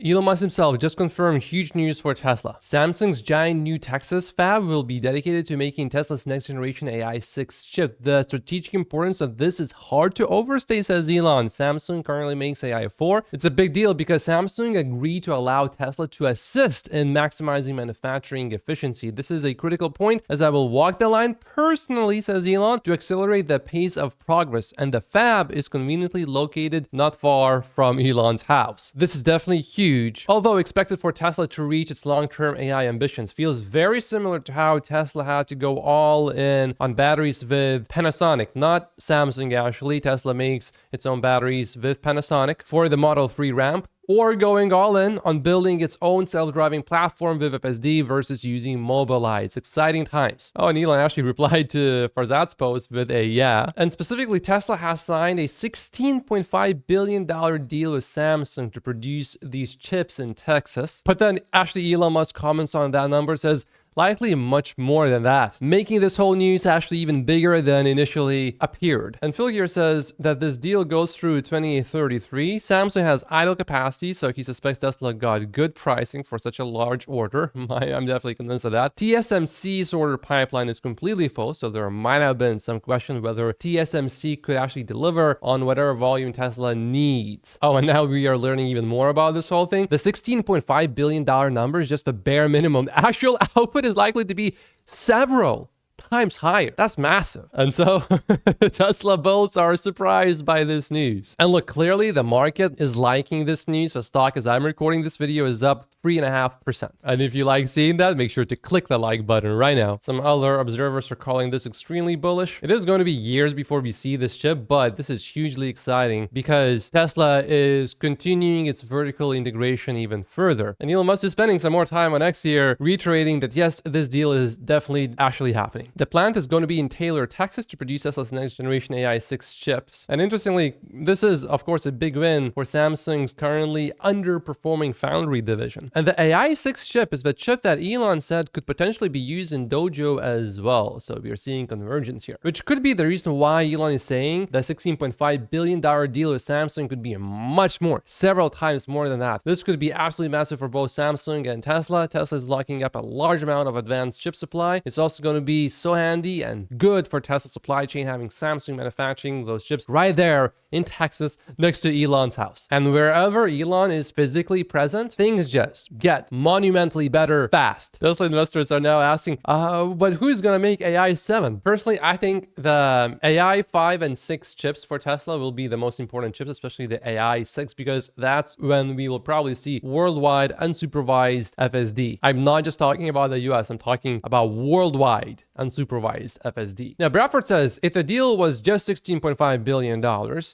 Elon Musk himself just confirmed huge news for Tesla. Samsung's giant new Texas fab will be dedicated to making Tesla's next generation AI 6 chip. The strategic importance of this is hard to overstate, says Elon. Samsung currently makes AI 4. It's a big deal because Samsung agreed to allow Tesla to assist in maximizing manufacturing efficiency. This is a critical point as I will walk the line personally, says Elon, to accelerate the pace of progress. And the fab is conveniently located not far from Elon's house. This is definitely huge. Although expected for Tesla to reach its long-term AI ambitions, feels very similar to how Tesla had to go all in on batteries with Panasonic, not Samsung actually. Tesla makes its own batteries with Panasonic for the Model 3 ramp, or going all in on building its own self-driving platform with FSD versus using Mobileye. It's exciting times. Oh, and Elon actually replied to Farzad's post with a yeah. And specifically, Tesla has signed a $16.5 billion deal with Samsung to produce these chips in Texas. But then actually Elon Musk comments on that number, says, likely much more than that, making this whole news actually even bigger than initially appeared. And Phil here says that this deal goes through 2033. Samsung has idle capacity, so he suspects Tesla got good pricing for such a large order. I'm definitely convinced of that. TSMC's order pipeline is completely full, so there might have been some question whether TSMC could actually deliver on whatever volume Tesla needs. Oh, and now we are learning even more about this whole thing. The $16.5 billion number is just the bare minimum. Actual output is likely to be several times higher. That's massive. And so Tesla bulls are surprised by this news. And look, clearly the market is liking this news. The stock, as I'm recording this video, is up 3.5%. And if you like seeing that, make sure to click the like button right now. Some other observers are calling this extremely bullish. It is going to be years before we see this chip, but this is hugely exciting because Tesla is continuing its vertical integration even further. And Elon Musk is spending some more time on X here reiterating that yes, this deal is definitely actually happening. The plant is going to be in Taylor, Texas to produce Tesla's next generation AI 6 chips. And interestingly, this is of course a big win for Samsung's currently underperforming foundry division. And the AI 6 chip is the chip that Elon said could potentially be used in Dojo as well. So we are seeing convergence here, which could be the reason why Elon is saying the $16.5 billion deal with Samsung could be much more, several times more than that. This could be absolutely massive for both Samsung and Tesla. Tesla is locking up a large amount of advanced chip supply. It's also going to be so handy and good for Tesla's supply chain, having Samsung manufacturing those chips right there in Texas next to Elon's house. And wherever Elon is physically present, things just get monumentally better fast. Tesla investors are now asking, but who's going to make AI 7? Personally, I think the AI 5 and 6 chips for Tesla will be the most important chips, especially the AI 6, because that's when we will probably see worldwide unsupervised FSD. I'm not just talking about the US, I'm talking about worldwide unsupervised FSD. Now, Bradford says, if the deal was just $16.5 billion,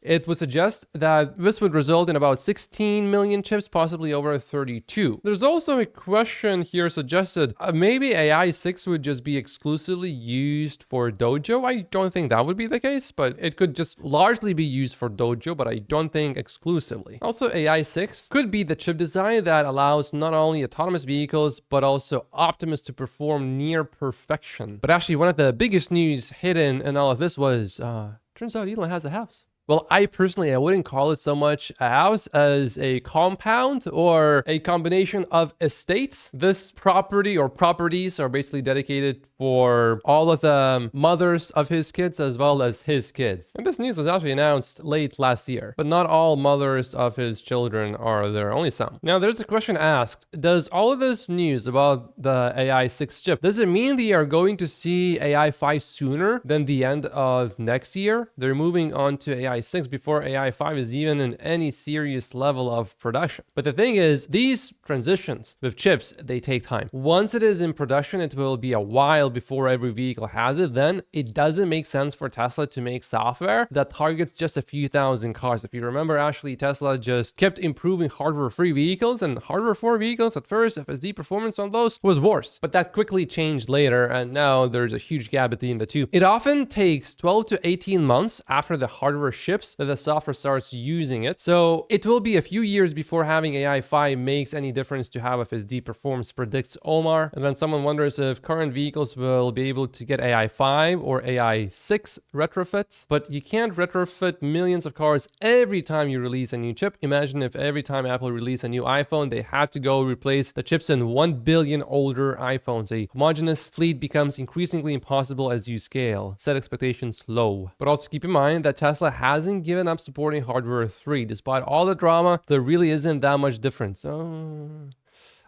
it would suggest that this would result in about 16 million chips, possibly over 32. There's also a question here suggested, maybe AI 6 would just be exclusively used for Dojo. I don't think that would be the case, but it could just largely be used for Dojo, but I don't think exclusively. Also, AI 6 could be the chip design that allows not only autonomous vehicles, but also Optimus to perform near perfection. But actually, one of the biggest news hidden in all of this was, turns out Elon has a house. Well, I wouldn't call it so much a house as a compound or a combination of estates. This property or properties are basically dedicated for all of the mothers of his kids as well as his kids. And this news was actually announced late last year, but not all mothers of his children are there, only some. Now, there's a question asked, does all of this news about the AI 6 chip, does it mean they are going to see AI 5 sooner than the end of next year? They're moving on to AI 6 before AI 5 is even in any serious level of production. But the thing is, these transitions with chips, they take time. Once it is in production, it will be a while before every vehicle has it. Then it doesn't make sense for Tesla to make software that targets just a few thousand cars. If you remember, actually, Tesla just kept improving hardware-free vehicles, and hardware-for vehicles at first, FSD performance on those was worse. But that quickly changed later, and now there's a huge gap between the two. It often takes 12 to 18 months after the hardware ships that the software starts using it. So it will be a few years before having AI 5 makes any difference to how FSD performs, predicts Omar. And then someone wonders if current vehicles will be able to get AI 5 or AI 6 retrofits, but you can't retrofit millions of cars every time you release a new chip. Imagine if every time Apple released a new iPhone, they had to go replace the chips in 1 billion older iPhones. A homogeneous fleet becomes increasingly impossible as you scale. Set expectations low. But also keep in mind that Tesla hasn't given up supporting hardware 3. Despite all the drama, there really isn't that much difference.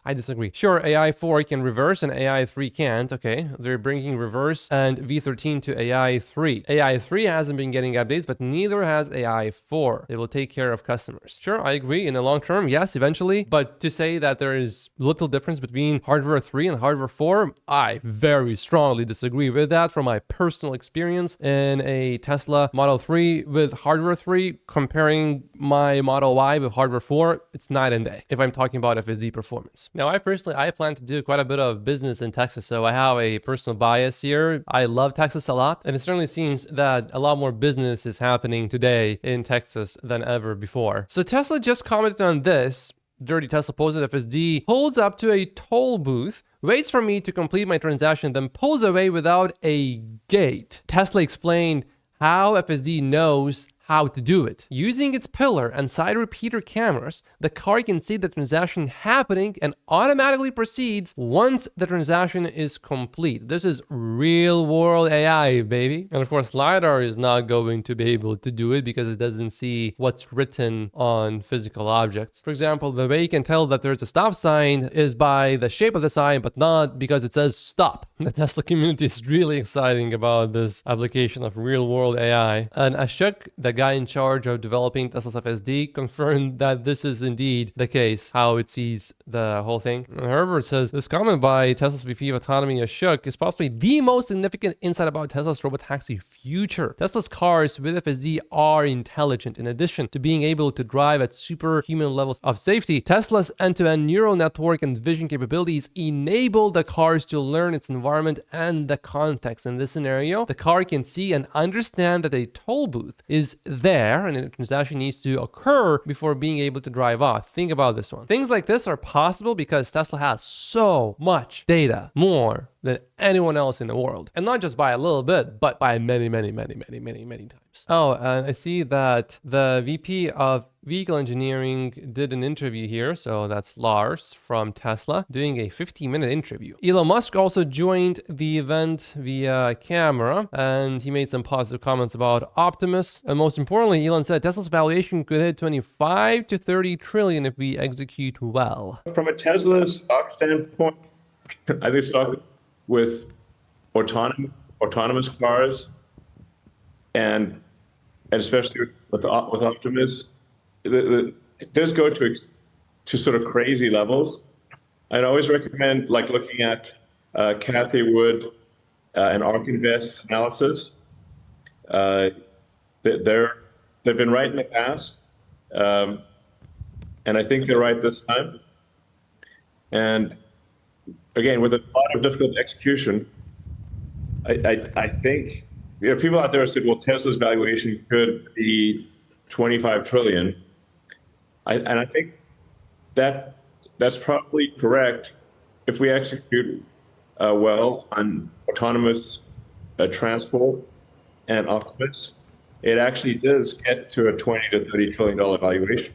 I disagree. Sure, AI 4 can reverse and AI 3 can't. Okay, they're bringing reverse and V13 to AI 3. AI 3 hasn't been getting updates, but neither has AI 4. They will take care of customers. Sure, I agree. In the long term, yes, eventually. But to say that there is little difference between hardware 3 and hardware 4, I very strongly disagree with that from my personal experience in a Tesla Model 3 with hardware 3 comparing my Model Y with hardware 4, it's night and day if I'm talking about FSD performance. Now, I plan to do quite a bit of business in Texas, so I have a personal bias here. I love Texas a lot, and it certainly seems that a lot more business is happening today in Texas than ever before. So Tesla just commented on this. Dirty Tesla posted FSD pulls up to a toll booth, waits for me to complete my transaction, then pulls away without a gate. Tesla explained how FSD knows how to do it. Using its pillar and side repeater cameras, the car can see the transaction happening and automatically proceeds once the transaction is complete. This is real world AI, baby. And of course, LiDAR is not going to be able to do it because it doesn't see what's written on physical objects. For example, the way you can tell that there's a stop sign is by the shape of the sign, but not because it says stop. The Tesla community is really exciting about this application of real world AI. And Ashok, the guy in charge of developing Tesla's FSD, confirmed that this is indeed the case, how it sees the whole thing. Herbert says, this comment by Tesla's VP of Autonomy, Ashok, is possibly the most significant insight about Tesla's Robotaxi future. Tesla's cars with FSD are intelligent. In addition to being able to drive at superhuman levels of safety, Tesla's end-to-end neural network and vision capabilities enable the cars to learn its environment and the context. In this scenario, the car can see and understand that a toll booth is there and a transaction needs to occur before being able to drive off. Think about this one. Things like this are possible because Tesla has so much data, more than anyone else in the world. And not just by a little bit, but by many times. Oh, and I see that the VP of Vehicle Engineering did an interview here. So that's Lars from Tesla doing a 15-minute interview. Elon Musk also joined the event via camera, and he made some positive comments about Optimus. And most importantly, Elon said Tesla's valuation could hit 25 to 30 trillion if we execute well. From a Tesla stock standpoint, I think stock with autonomous cars and especially with Optimus, it does go to sort of crazy levels. I'd always recommend like looking at Cathie Wood and ARK Invest's analysis. They've been right in the past, and I think they're right this time. And again, with a lot of difficult execution, I think people out there said, well, Tesla's valuation could be 25 trillion. And I think that's probably correct if we execute well on autonomous transport and Optimus. It actually does get to a 20 to 30 trillion dollar valuation.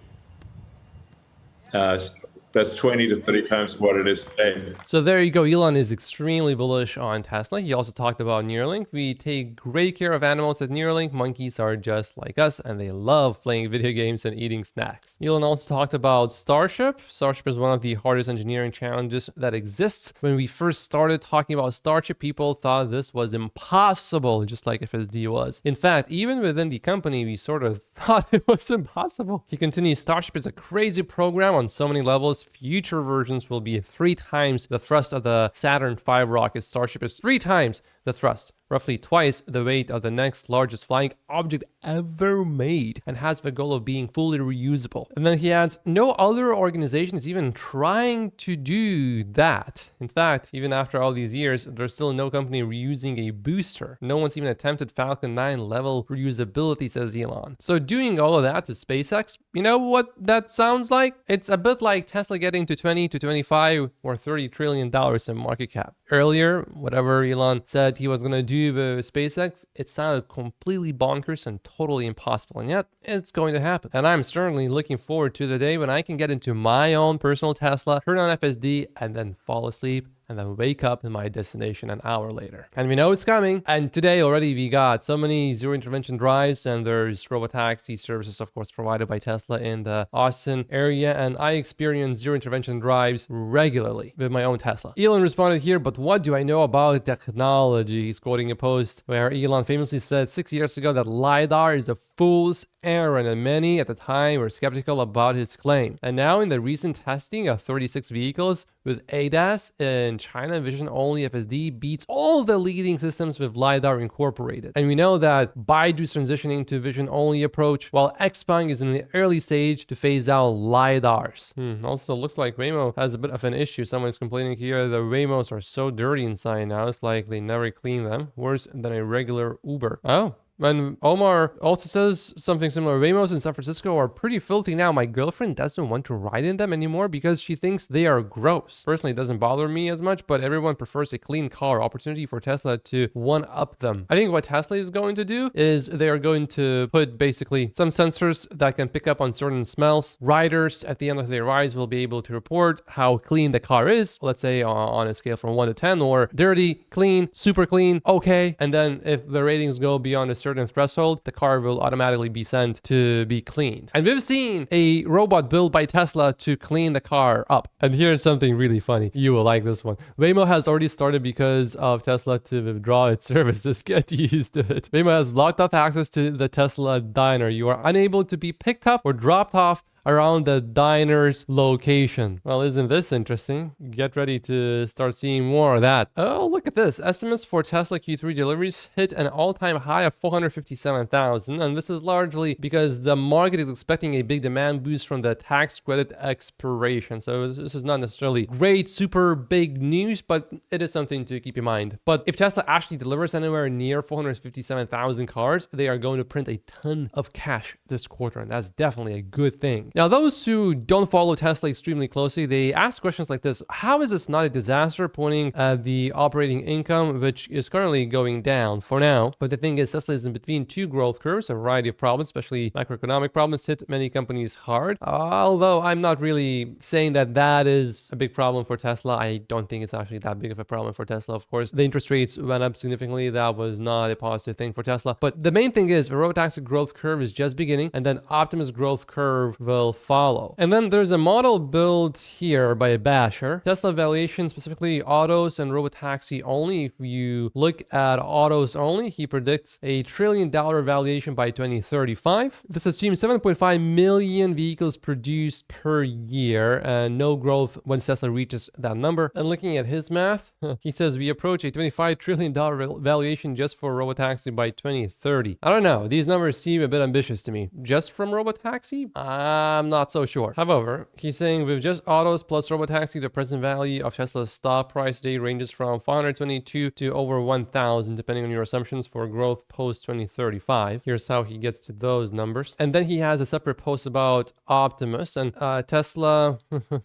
That's 20 to 30 times what it is today. So there you go. Elon is extremely bullish on Tesla. He also talked about Neuralink. We take great care of animals at Neuralink. Monkeys are just like us, and they love playing video games and eating snacks. Elon also talked about Starship. Starship is one of the hardest engineering challenges that exists. When we first started talking about Starship, people thought this was impossible, just like FSD was. In fact, even within the company, we sort of thought it was impossible. He continues, Starship is a crazy program on so many levels. Future versions will be 3 times the thrust of the Saturn V rocket. Starship is 3 times the thrust, roughly twice the weight of the next largest flying object ever made, and has the goal of being fully reusable. And then he adds, no other organization is even trying to do that. In fact, even after all these years, there's still no company reusing a booster. No one's even attempted Falcon 9 level reusability, says Elon. So doing all of that with SpaceX, you know what that sounds like? It's a bit like Tesla Tesla getting to 20 to 25 or $30 trillion in market cap. Earlier, whatever Elon said he was going to do with SpaceX, it sounded completely bonkers and totally impossible. And yet, it's going to happen. And I'm certainly looking forward to the day when I can get into my own personal Tesla, turn on FSD, and then fall asleep and then wake up in my destination an hour later. And we know it's coming. And today already we got so many zero intervention drives, and there's Robotaxi services, of course, provided by Tesla in the Austin area. And I experience zero intervention drives regularly with my own Tesla. Elon responded here, but what do I know about technology? He's quoting a post where Elon famously said 6 years ago that LiDAR is a fool's errand, and many at the time were skeptical about his claim. And now in the recent testing of 36 vehicles with ADAS in China, vision only FSD beats all the leading systems with LiDAR incorporated. And we know that Baidu's transitioning to vision only approach, while Xpeng is in the early stage to phase out LiDARs. Also looks like Waymo has a bit of an issue. Someone's complaining here the Waymos are so dirty inside now. It's like they never clean them. Worse than a regular Uber. Oh. And Omar also says something similar. Waymos in San Francisco are pretty filthy now. My girlfriend doesn't want to ride in them anymore because she thinks they are gross. Personally, it doesn't bother me as much, but everyone prefers a clean car. Opportunity for Tesla to one-up them. I think what Tesla is going to do is they are going to put basically some sensors that can pick up on certain smells. Riders at the end of their rides will be able to report how clean the car is. Let's say on a scale from 1 to 10, or dirty, clean, super clean, okay. And then if the ratings go beyond a certain threshold, the car will automatically be sent to be cleaned. And we've seen a robot built by Tesla to clean the car up. And here's something really funny. You will like this one. Waymo has already started because of Tesla to withdraw its services. Get used to it. Waymo has blocked off access to the Tesla diner. You are unable to be picked up or dropped off around the diner's location. Well, isn't this interesting? Get ready to start seeing more of that. Oh, look at this. Estimates for Tesla Q3 deliveries hit an all-time high of 457,000, and this is largely because the market is expecting a big demand boost from the tax credit expiration. So this is not necessarily great, super big news, but it is something to keep in mind. But if Tesla actually delivers anywhere near 457,000 cars, they are going to print a ton of cash this quarter, and that's definitely a good thing. Now, those who don't follow Tesla extremely closely, they ask questions like this. How is this not a disaster, pointing at the operating income, which is currently going down for now? But the thing is, Tesla is in between two growth curves. A variety of problems, especially macroeconomic problems, hit many companies hard. Although I'm not really saying that that is a big problem for Tesla. I don't think it's actually that big of a problem for Tesla. Of course, the interest rates went up significantly. That was not a positive thing for Tesla. But the main thing is the Robotaxi growth curve is just beginning, and then Optimus growth curve will follow. And then there's a model built here by a basher. Tesla valuation, specifically autos and Robotaxi only. If you look at autos only, he predicts $1 trillion valuation by 2035. This assumes 7.5 million vehicles produced per year and no growth once Tesla reaches that number. And looking at his math, he says we approach a $25 trillion valuation just for Robotaxi by 2030. I don't know. These numbers seem a bit ambitious to me. Just from Robotaxi? I'm not so sure. However, he's saying with just autos plus Robotaxi, the present value of Tesla's stock price today ranges from 522 to over 1,000, depending on your assumptions for growth post 2035. Here's how he gets to those numbers. And then he has a separate post about Optimus and Tesla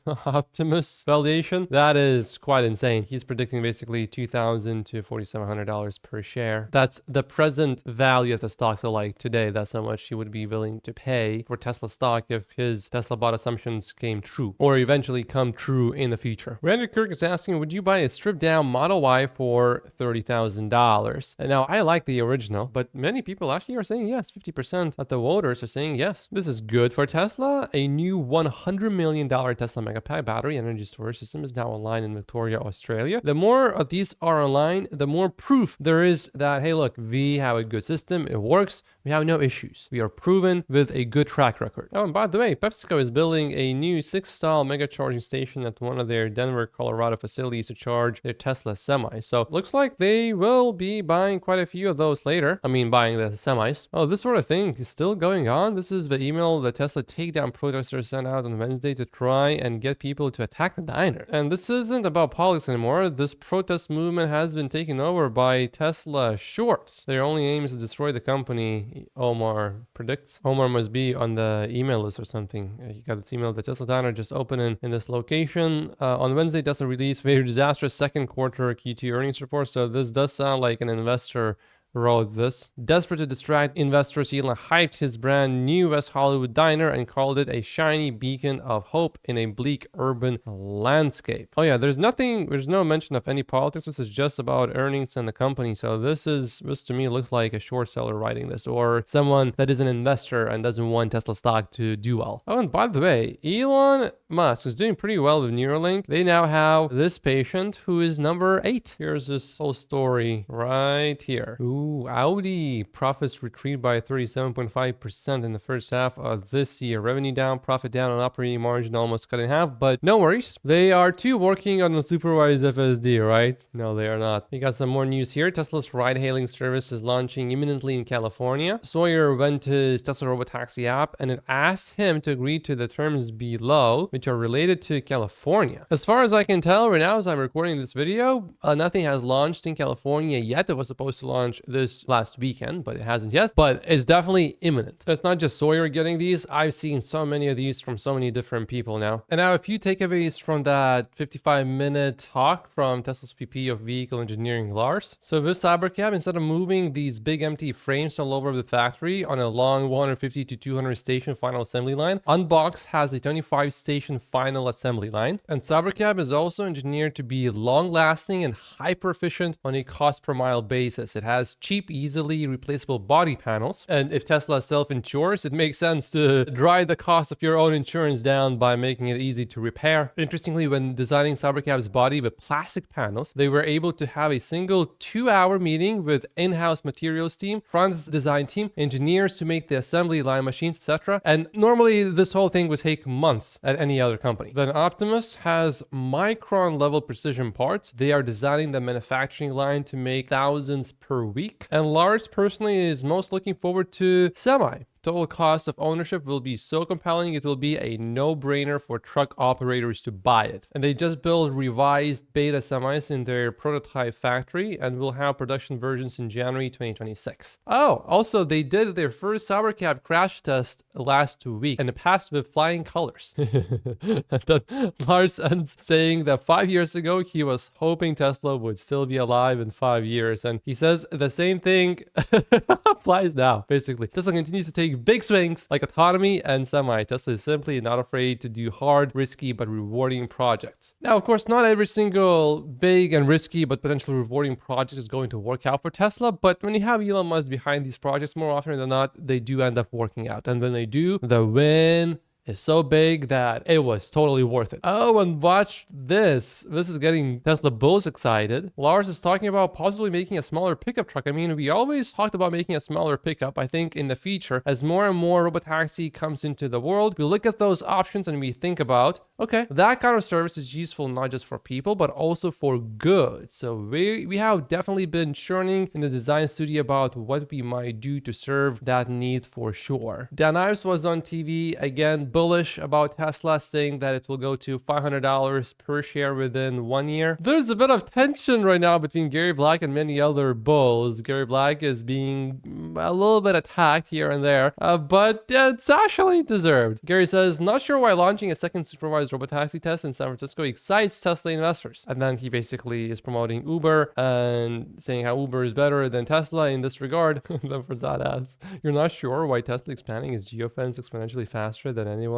Optimus valuation. That is quite insane. He's predicting basically $2,000 to $4,700 per share. That's the present value of the stock. So like today, that's how much he would be willing to pay for Tesla stock if his Tesla bot assumptions came true or eventually come true in the future. Randy Kirk is asking, would you buy a stripped down Model Y for $30,000? And now I like the original, but many people actually are saying yes. 50% of the voters are saying yes. This is good for Tesla. A new $100 million Tesla Megapack battery energy storage system is now online in Victoria, Australia. The more of these are online, the more proof there is that, hey, look, we have a good system. It works. We have no issues. We are proven with a good track record. Oh, and by the way, PepsiCo is building a new 6-style mega charging station at one of their Denver, Colorado facilities to charge their Tesla semis. So looks like they will be buying quite a few of those later. I mean, buying the semis. Oh, this sort of thing is still going on. This is the email the Tesla takedown protesters sent out on Wednesday to try and get people to attack the diner. And this isn't about politics anymore. This protest movement has been taken over by Tesla shorts. Their only aim is to destroy the company, Omar predicts. Omar must be on the email list or something. something. You got this email that Tesla diner just opened in this location. On Wednesday, Tesla released very disastrous second quarter Q2 earnings report. So this does sound like an investor wrote this. Desperate to distract investors, Elon hyped his brand new West Hollywood diner and called it a shiny beacon of hope in a bleak urban landscape. Oh yeah, there's no mention of any politics. This is just about earnings and the company. So this to me looks like a short seller writing this, or someone that is an investor and doesn't want Tesla stock to do well. Oh, and by the way, Elon Musk is doing pretty well with Neuralink. They now have this patient who is number 8. Here's this whole story right here. Ooh, Audi profits retreat by 37.5% in the first half of this year. Revenue down, profit down, and operating margin almost cut in half. But no worries. They are too working on the supervised FSD, right? No, they are not. We got some more news here. Tesla's ride-hailing service is launching imminently in California. Sawyer went to his Tesla Robotaxi app and it asked him to agree to the terms below, which are related to California. As far as I can tell right now, as I'm recording this video, nothing has launched in California yet. It was supposed to launch this last weekend, but it hasn't yet. But it's definitely imminent. It's not just Sawyer getting these. I've seen so many of these from so many different people now. And now a few takeaways from that 55-minute talk from Tesla's VP of Vehicle Engineering, Lars. So with Cybercab, instead of moving these big empty frames all over the factory on a long 150 to 200 station final assembly line, Unboxed has a 25 station final assembly line. And Cybercab is also engineered to be long-lasting and hyper-efficient on a cost per mile basis. It has cheap, easily replaceable body panels. And if Tesla self-insures, it makes sense to drive the cost of your own insurance down by making it easy to repair. Interestingly, when designing Cybercab's body with plastic panels, they were able to have a single 2-hour meeting with in-house materials team, front design team, engineers to make the assembly line machines, etc. And normally this whole thing would take months at any other company. Then Optimus has micron-level precision parts. They are designing the manufacturing line to make thousands per week. And Lars personally is most looking forward to Semi. Total cost of ownership will be so compelling, it will be a no-brainer for truck operators to buy it. And they just built revised beta semis in their prototype factory and will have production versions in January 2026. Oh, also they did their first Cybercab crash test last week and it passed with flying colors. And then Lars ends saying that 5 years ago, he was hoping Tesla would still be alive in 5 years. And he says the same thing applies now, basically. Tesla continues to take big swings like Autonomy and Semi. Tesla is simply not afraid to do hard, risky, but rewarding projects. Now, of course, not every single big and risky, but potentially rewarding project is going to work out for Tesla. But when you have Elon Musk behind these projects, more often than not, they do end up working out. And when they do, the win is so big that it was totally worth it. Oh, and watch this. This is getting Tesla bulls excited. Lars is talking about possibly making a smaller pickup truck. I mean, we always talked about making a smaller pickup. I think in the future, as more and more Robotaxi comes into the world, we look at those options and we think about, okay, that kind of service is useful not just for people, but also for goods. So we have definitely been churning in the design studio about what we might do to serve that need for sure. Dan Ives was on TV again, bullish about Tesla, saying that it will go to $500 per share within 1 year. There's a bit of tension right now between Gary Black and many other bulls. Gary Black is being a little bit attacked here and there, but it's actually deserved. Gary says, not sure why launching a second supervised Robotaxi test in San Francisco excites Tesla investors. And then he basically is promoting Uber and saying how Uber is better than Tesla in this regard. Then Farzad asks, you're not sure why Tesla expanding its geofence exponentially faster than anyone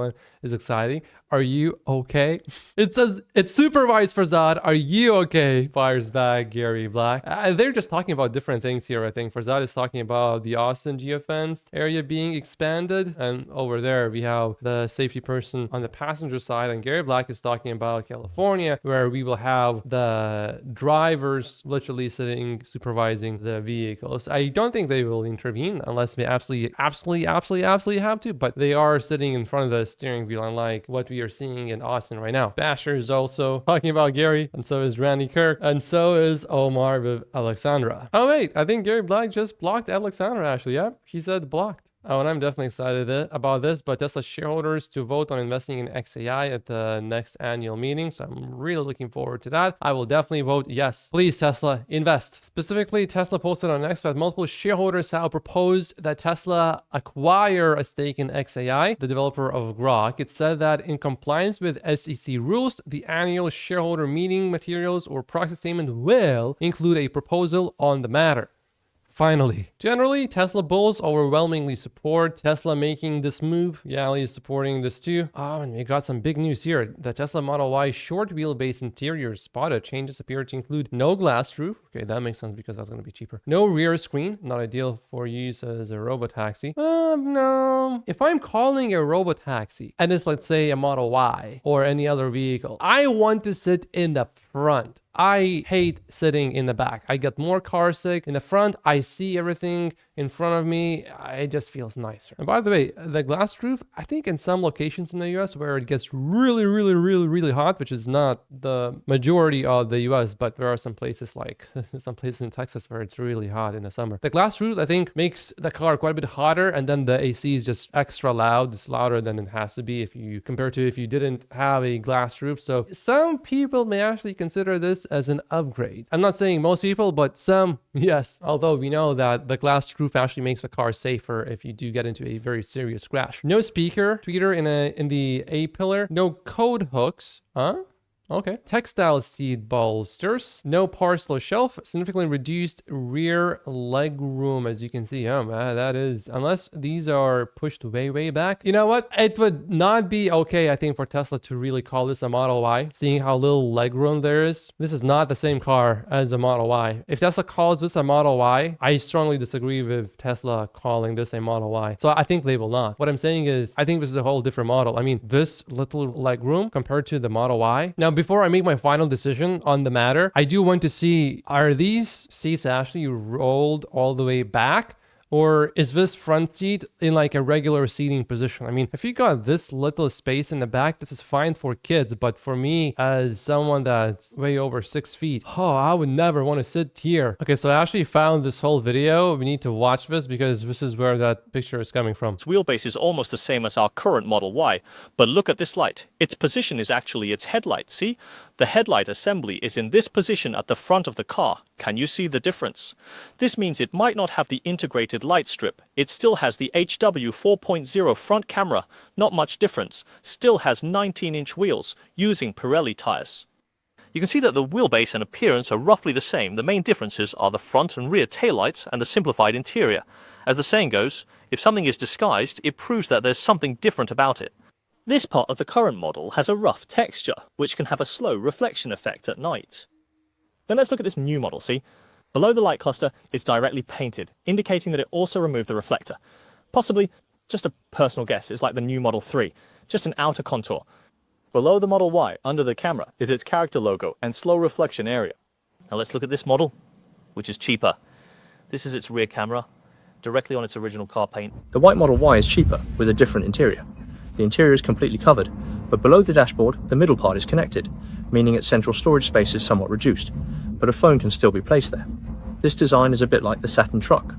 is exciting? Are you okay? It says it's supervised, Farzad. Are you okay? Fires back Gary Black. They're just talking about different things here, I think. Farzad is talking about the Austin geofence area being expanded. And over there, we have the safety person on the passenger side. And Gary Black is talking about California, where we will have the drivers literally sitting, supervising the vehicles. I don't think they will intervene unless they absolutely have to, but they are sitting in front of the steering wheel, unlike what we are seeing in Austin right now. Basher is also talking about Gary, and so is Randy Kirk, and so is Omar with Alexandra. Oh wait, I think Gary Black just blocked Alexandra actually. Yeah, he said blocked. Oh, and I'm definitely excited about this, but Tesla shareholders to vote on investing in XAI at the next annual meeting. So I'm really looking forward to that. I will definitely vote yes. Please, Tesla, invest. Specifically, Tesla posted on X that multiple shareholders have proposed that Tesla acquire a stake in XAI, the developer of Grok. It said that in compliance with SEC rules, the annual shareholder meeting materials or proxy statement will include a proposal on the matter. Finally. Generally, Tesla bulls overwhelmingly support Tesla making this move. Yali is supporting this too. Oh, and we got some big news here. The Tesla Model Y short wheelbase interior spotted. Changes appear to include no glass roof. Okay, that makes sense because that's going to be cheaper. No rear screen, not ideal for use as a Robotaxi. No. If I'm calling a Robotaxi and it's, let's say, a Model Y or any other vehicle, I want to sit in the front. I hate sitting in the back. I get more car sick. In the front, I see everything in front of me. It just feels nicer. And by the way, the glass roof, I think in some locations in the US where it gets really hot, which is not the majority of the US, but there are some places like some places in Texas where it's really hot in the summer. The glass roof, I think, makes the car quite a bit hotter, and then the AC is just extra loud. It's louder than it has to be if you compare to if you didn't have a glass roof. So some people may actually consider this as an upgrade. I'm not saying most people, but some, yes. Although we know that the glass roof actually makes the car safer if you do get into a very serious crash. No speaker, tweeter in the A pillar, no code hooks. Huh? Okay. Textile seat bolsters, no parcel shelf, significantly reduced rear leg room, as you can see. Oh man, that is, unless these are pushed way back. You know what? It would not be okay, I think, for Tesla to really call this a Model Y, seeing how little leg room there is. This is not the same car as the Model Y. If Tesla calls this a Model Y, I strongly disagree with Tesla calling this a Model Y. So I think they will not. What I'm saying is, I think this is a whole different model. I mean, this little leg room compared to the Model Y. Now, before I make my final decision on the matter, I do want to see, are these seats actually rolled all the way back? Or is this front seat in like a regular seating position? I mean, if you got this little space in the back, this is fine for kids. But for me, as someone that's way over 6 feet, oh, I would never want to sit here. Okay, so I actually found this whole video. We need to watch this because this is where that picture is coming from. Its wheelbase is almost the same as our current Model Y, but look at this light. Its position is actually its headlight, see? The headlight assembly is in this position at the front of the car. Can you see the difference? This means it might not have the integrated light strip. It still has the HW 4.0 front camera, not much difference. Still has 19-inch wheels, using Pirelli tires. You can see that the wheelbase and appearance are roughly the same. The main differences are the front and rear taillights and the simplified interior. As the saying goes, if something is disguised, it proves that there's something different about it. This part of the current model has a rough texture, which can have a slow reflection effect at night. Then let's look at this new model, see? Below the light cluster, it's directly painted, indicating that it also removed the reflector. Possibly, just a personal guess, it's like the new Model 3, just an outer contour. Below the Model Y, under the camera, is its character logo and slow reflection area. Now let's look at this model, which is cheaper. This is its rear camera, directly on its original car paint. The white Model Y is cheaper, with a different interior. The interior is completely covered, but below the dashboard, the middle part is connected, meaning its central storage space is somewhat reduced, but a phone can still be placed there. This design is a bit like the Saturn truck.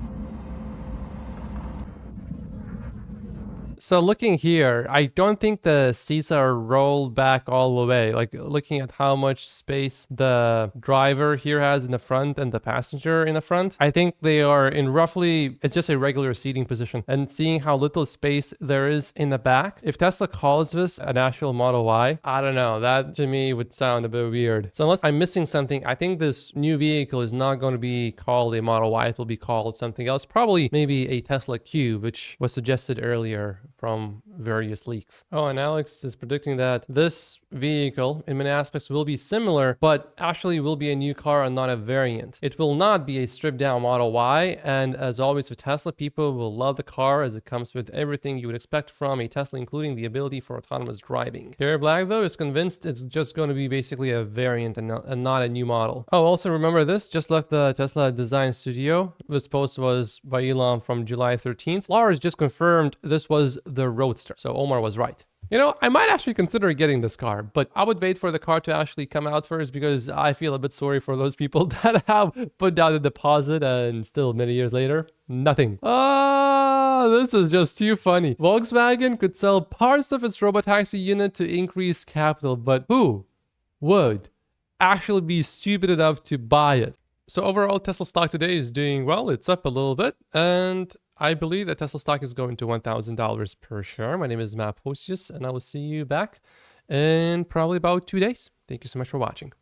So looking here, I don't think the seats are rolled back all the way. Like looking at how much space the driver here has in the front and the passenger in the front, I think they are in roughly, it's just a regular seating position. And seeing how little space there is in the back, if Tesla calls this an actual Model Y, I don't know, that to me would sound a bit weird. So unless I'm missing something, I think this new vehicle is not going to be called a Model Y. It will be called something else, probably maybe a Tesla Q, which was suggested earlier from various leaks. Oh, and Alex is predicting that this vehicle in many aspects will be similar, but actually will be a new car and not a variant. It will not be a stripped down Model Y. And as always with Tesla, people will love the car as it comes with everything you would expect from a Tesla, including the ability for autonomous driving. Pierre Black, though, is convinced it's just going to be basically a variant and not a new model. Oh, also remember this, just left the Tesla design studio. This post was by Elon from July 13th. Lars just confirmed this was the Roadster. So Omar was right. You know, I might actually consider getting this car, but I would wait for the car to actually come out first because I feel a bit sorry for those people that have put down the deposit and still many years later, nothing. This is just too funny. Volkswagen could sell parts of its Robotaxi unit to increase capital, but who would actually be stupid enough to buy it? So overall, Tesla stock today is doing well. It's up a little bit, and I believe that Tesla stock is going to $1,000 per share. My name is Matt Postius, and I will see you back in probably about 2 days. Thank you so much for watching.